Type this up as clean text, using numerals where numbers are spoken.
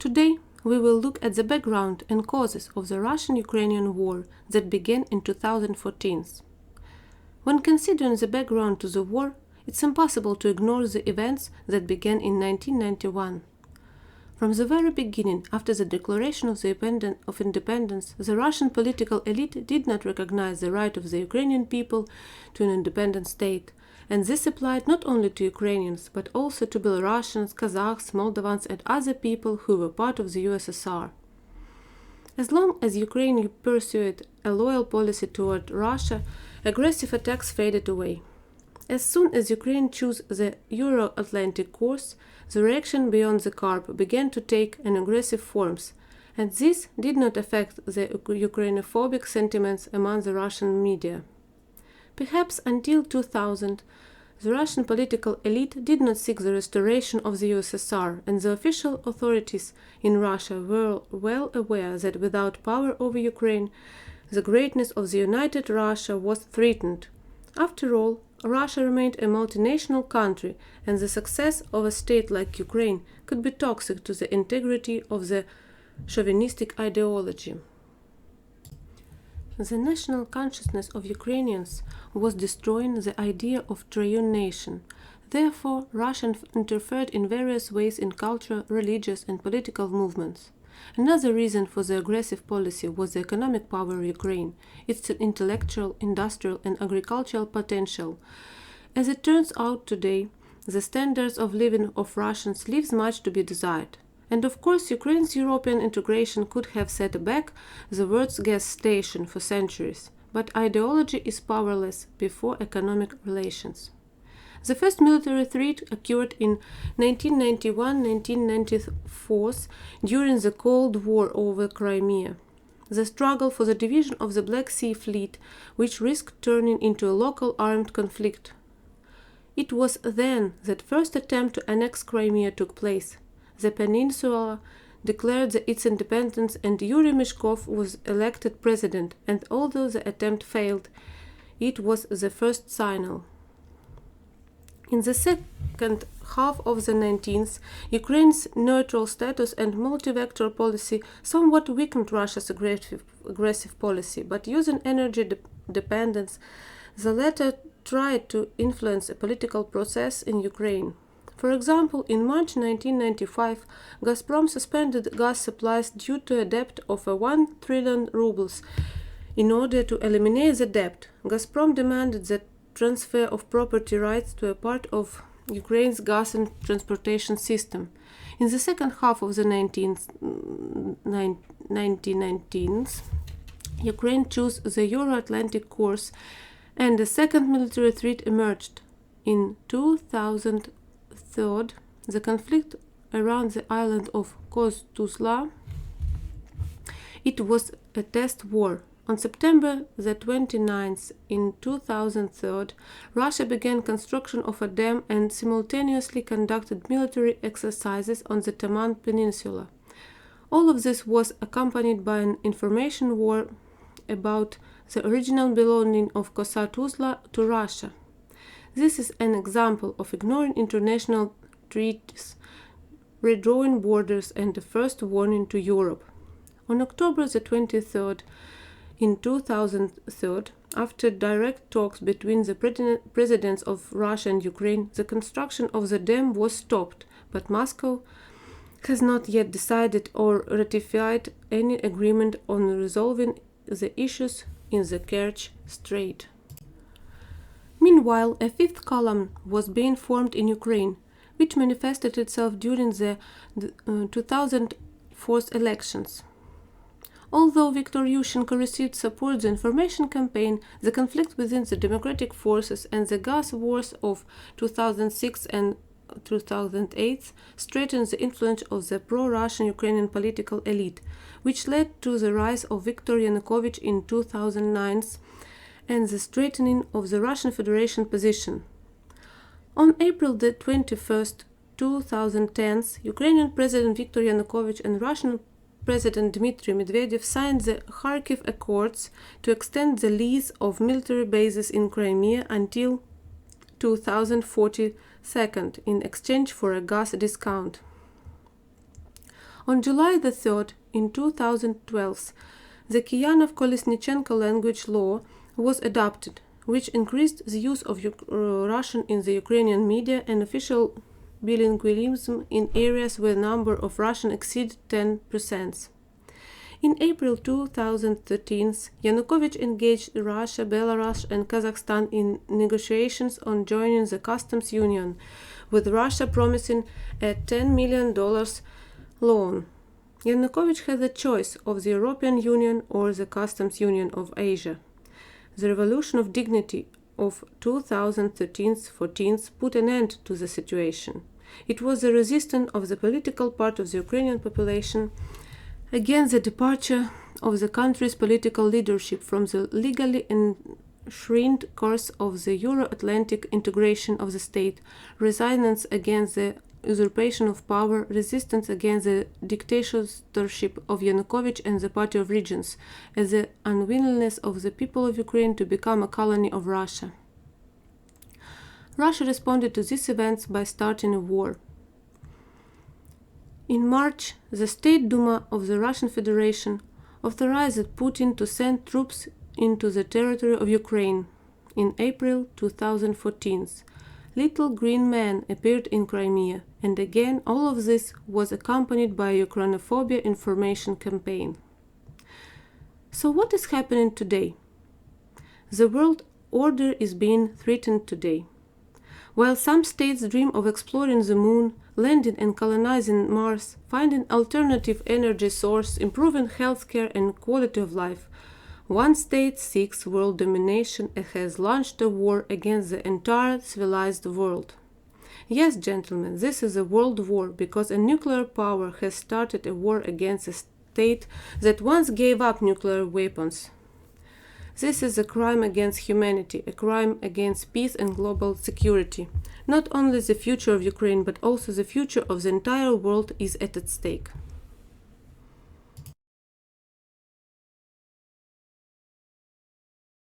Today, we will look at the background and causes of the Russian-Ukrainian war that began in 2014. When considering the background to the war, it's impossible to ignore the events that began in 1991. From the very beginning, after the declaration of independence, the Russian political elite did not recognize the right of the Ukrainian people to an independent state, and this applied not only to Ukrainians, but also to Belarusians, Kazakhs, Moldovans, and other people who were part of the USSR. As long as Ukraine pursued a loyal policy toward Russia, aggressive attacks faded away. As soon as Ukraine chose the Euro-Atlantic course, the reaction beyond the Karp began to take an aggressive forms, and this did not affect the Ukrainophobic sentiments among the Russian media. Perhaps until 2000, the Russian political elite did not seek the restoration of the USSR, and the official authorities in Russia were well aware that without power over Ukraine, the greatness of the united Russia was threatened. After all, Russia remained a multinational country, and the success of a state like Ukraine could be toxic to the integrity of the chauvinistic ideology. The national consciousness of Ukrainians was destroying the idea of triune nation. Therefore, Russia interfered in various ways in cultural, religious, and political movements. Another reason for the aggressive policy was the economic power of Ukraine, its intellectual, industrial, and agricultural potential. As it turns out today, the standards of living of Russians leaves much to be desired. And of course, Ukraine's European integration could have set back the world's gas station for centuries, but ideology is powerless before economic relations. The first military threat occurred in 1991-1994 during the Cold War over Crimea, the struggle for the division of the Black Sea Fleet, which risked turning into a local armed conflict. It was then that first attempt to annex Crimea took place. The peninsula declared its independence, and Yuri Mishkov was elected president, and although the attempt failed, it was the first signal. In the second half of the 19th, Ukraine's neutral status and multi-vector policy somewhat weakened Russia's aggressive policy, but using energy dependence, the latter tried to influence a political process in Ukraine. For example, in March 1995, Gazprom suspended gas supplies due to a debt of 1 trillion rubles. In order to eliminate the debt, Gazprom demanded the transfer of property rights to a part of Ukraine's gas and transportation system. In the second half of the 1919s, Ukraine chose the Euro-Atlantic course, and a second military threat emerged. In 2003, the conflict around the island of Koz-Tuzla, it was a test war. On September the 29th in 2003, Russia began construction of a dam and simultaneously conducted military exercises on the Taman Peninsula. All of this was accompanied by an information war about the original belonging of Koza-Tuzla to Russia. This is an example of ignoring international treaties, redrawing borders, and the first warning to Europe. On October the 23rd, in 2003, after direct talks between the presidents of Russia and Ukraine, the construction of the dam was stopped, but Moscow has not yet decided or ratified any agreement on resolving the issues in the Kerch Strait. Meanwhile, a fifth column was being formed in Ukraine, which manifested itself during the 2004 elections. Although Viktor Yushchenko received support, the information campaign, the conflict within the democratic forces, and the gas wars of 2006 and 2008 strengthened the influence of the pro-Russian Ukrainian political elite, which led to the rise of Viktor Yanukovych in 2009 and the strengthening of the Russian Federation position. On April the 21st, 2010, Ukrainian President Viktor Yanukovych and Russian President Dmitry Medvedev signed the Kharkiv Accords to extend the lease of military bases in Crimea until 2042 in exchange for a gas discount. On July the 3rd, in 2012, the Kiyanov-Kolesnichenko language law was adopted, which increased the use of Russian in the Ukrainian media and official bilingualism in areas where the number of Russian exceeded 10%. In April 2013, Yanukovych engaged Russia, Belarus, and Kazakhstan in negotiations on joining the customs union, with Russia promising a $10 million loan. Yanukovych had the choice of the European Union or the customs union of Asia. The Revolution of Dignity of 2013-14 put an end to the situation. It was the resistance of the political part of the Ukrainian population against the departure of the country's political leadership from the legally enshrined course of the Euro-Atlantic integration of the state, resistance against the usurpation of power, resistance against the dictatorship of Yanukovych and the Party of Regions, and the unwillingness of the people of Ukraine to become a colony of Russia. Russia responded to these events by starting a war. In March, the State Duma of the Russian Federation authorized Putin to send troops into the territory of Ukraine. In April 2014, little green men appeared in Crimea, and again all of this was accompanied by a Ukrainophobia information campaign. So what is happening today? The world order is being threatened today. While some states dream of exploring the moon, landing and colonizing Mars, finding alternative energy source, improving healthcare and quality of life, one state seeks world domination and has launched a war against the entire civilized world. Yes, gentlemen, this is a world war because a nuclear power has started a war against a state that once gave up nuclear weapons. This is a crime against humanity, a crime against peace and global security. Not only the future of Ukraine, but also the future of the entire world is at stake.